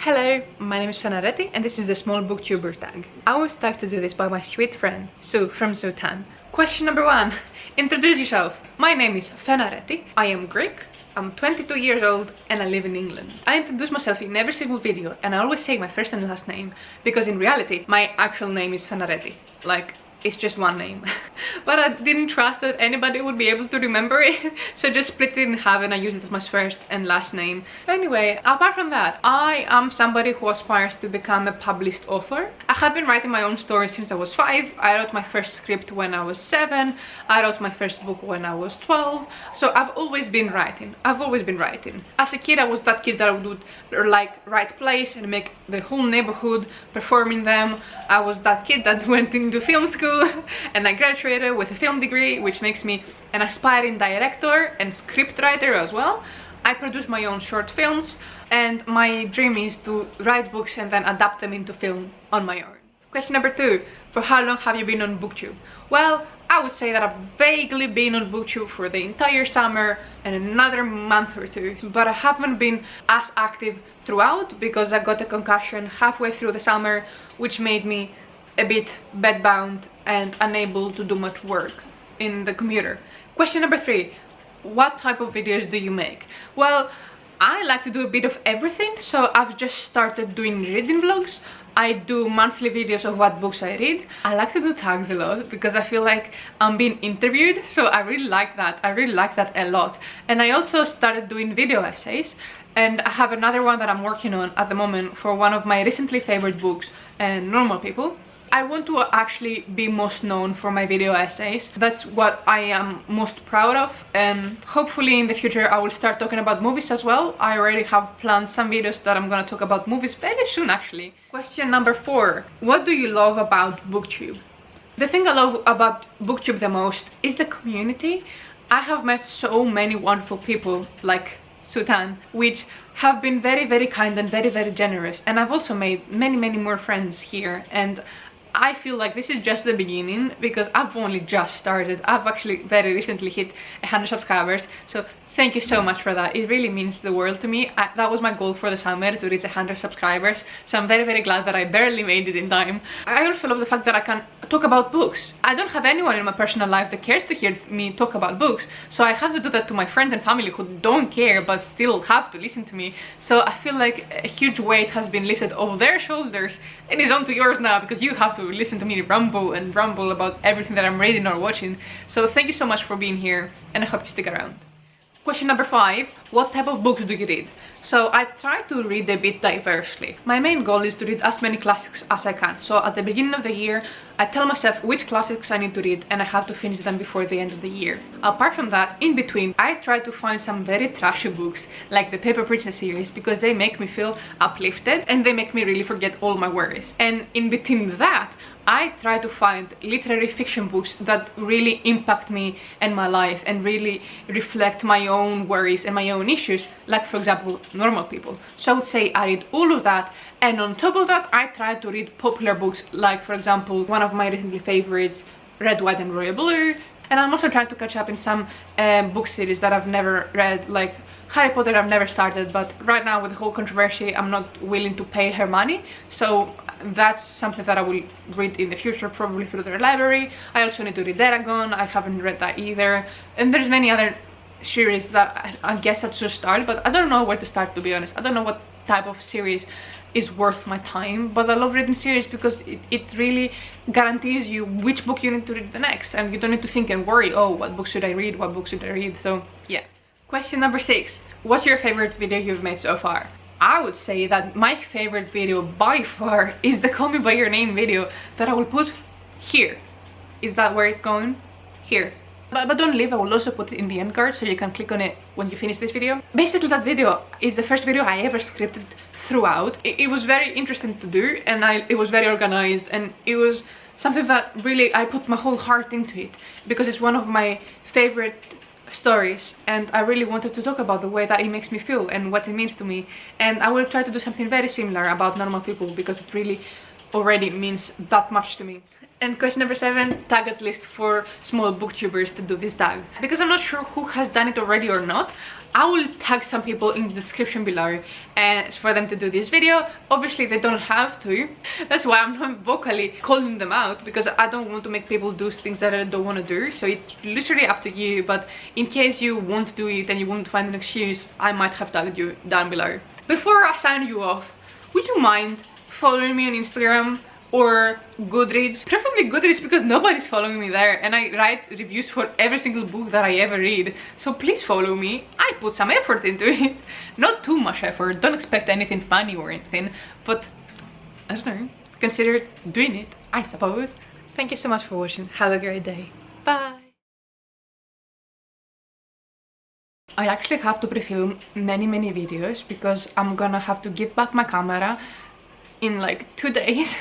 Hello, my name is Fanaretti and this is the Small Booktuber Tag. I was tagged to do this by my sweet friend, Sue from Sutan. Question number 1. Introduce yourself. My name is Fanaretti, I am Greek, I'm 22 years old and I live in England. I introduce myself in every single video and I always say my first and last name because in reality my actual name is Fanaretti. Like, it's just one name. But I didn't trust that anybody would be able to remember it, so just split it in half and I use it as my first and last name. Anyway, apart from that, I am somebody who aspires to become a published author. I have been writing my own stories since I was 5. I wrote my first script when I was 7. I wrote my first book when I was 12. So I've always been writing. As a kid, I was that kid that would like write plays and make the whole neighborhood perform in them. I was that kid that went into film school and I graduated with a film degree, which makes me an aspiring director and script writer as well. I produce my own short films and my dream is to write books and then adapt them into film on my own. Question number 2. For how long have you been on BookTube? Well, I would say that I've vaguely been on BookTube for the entire summer and another month or two, but I haven't been as active throughout because I got a concussion halfway through the summer, which made me a bit bedbound and unable to do much work in the computer. Question number 3. What type of videos do you make? Well, I like to do a bit of everything, so I've just started doing reading vlogs. I do monthly videos of what books I read. I like to do tags a lot because I feel like I'm being interviewed, so I really like that. I really like that a lot. And I also started doing video essays, and I have another one that I'm working on at the moment for one of my recently favorite books, Normal People. I want to actually be most known for my video essays. That's what I am most proud of, and hopefully in the future I will start talking about movies as well. I already have planned some videos that I'm gonna talk about movies very soon actually. Question number 4. What do you love about BookTube? The thing I love about BookTube the most is the community. I have met so many wonderful people like Sutan, which have been very kind and very generous, and I've also made many more friends here, and I feel like this is just the beginning because I've only just started. I've actually very recently hit 100 subscribers, so thank you so much for that. It really means the world to me. That was my goal for the summer, to reach 100 subscribers, so I'm very glad that I barely made it in time. I also love the fact that I can talk about books. I don't have anyone in my personal life that cares to hear me talk about books, so I have to do that to my friends and family who don't care but still have to listen to me. So I feel like a huge weight has been lifted off their shoulders and it's onto yours now because you have to listen to me rumble about everything that I'm reading or watching. So thank you so much for being here and I hope you stick around. Question number 5. What type of books do you read? So I try to read a bit diversely. My main goal is to read as many classics as I can. So at the beginning of the year, I tell myself which classics I need to read and I have to finish them before the end of the year. Apart from that, in between, I try to find some very trashy books like the Paper Princess series because they make me feel uplifted and they make me really forget all my worries. And in between that, I try to find literary fiction books that really impact me and my life and really reflect my own worries and my own issues, like for example, Normal People. So I would say I read all of that, and on top of that I try to read popular books, like for example one of my recently favorites, Red, White and Royal Blue, and I'm also trying to catch up in some book series that I've never read, like Harry Potter I've never started, but right now with the whole controversy I'm not willing to pay her money, so that's something that I will read in the future, probably through their library. I also need to read Eragon, I haven't read that either, and there's many other series that I guess I should start, but I don't know where to start, to be honest. I don't know what type of series is worth my time, but I love reading series because it really guarantees you which book you need to read the next, and you don't need to think and worry, oh, what book should I read, what book should I read, so yeah. Question number 6. What's your favorite video you've made so far? I would say that my favorite video by far is the Call Me By Your Name video that I will put here. Is that where it's going? Here. But don't leave, I will also put it in the end card so you can click on it when you finish this video. Basically that video is the first video I ever scripted throughout. It was very interesting to do, and it was very organized, and it was something that really I put my whole heart into it because it's one of my favorite stories and I really wanted to talk about the way that it makes me feel and what it means to me, and I will try to do something very similar about Normal People because it really already means that much to me. And question number 7, tag at least 4 small booktubers to do this tag. Because I'm not sure who has done it already or not, I will tag some people in the description below and for them to do this video. Obviously they don't have to, that's why I'm not vocally calling them out, because I don't want to make people do things that I don't want to do. So it's literally up to you, but in case you want to do it and you want to find an excuse, I might have tagged you down below. Before I sign you off, would you mind following me on Instagram or Goodreads? Preferably Goodreads, because nobody's following me there and I write reviews for every single book that I ever read. So please follow me. I put some effort into it. Not too much effort, don't expect anything funny or anything, but I don't know, consider doing it, I suppose. Thank you so much for watching. Have a great day. Bye. I actually have to pre-film many videos because I'm gonna have to give back my camera in like 2 days.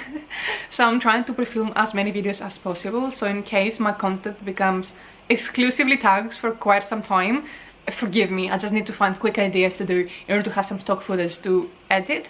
So I'm trying to pre-film as many videos as possible, so in case my content becomes exclusively tags for quite some time, forgive me, I just need to find quick ideas to do in order to have some stock footage to edit.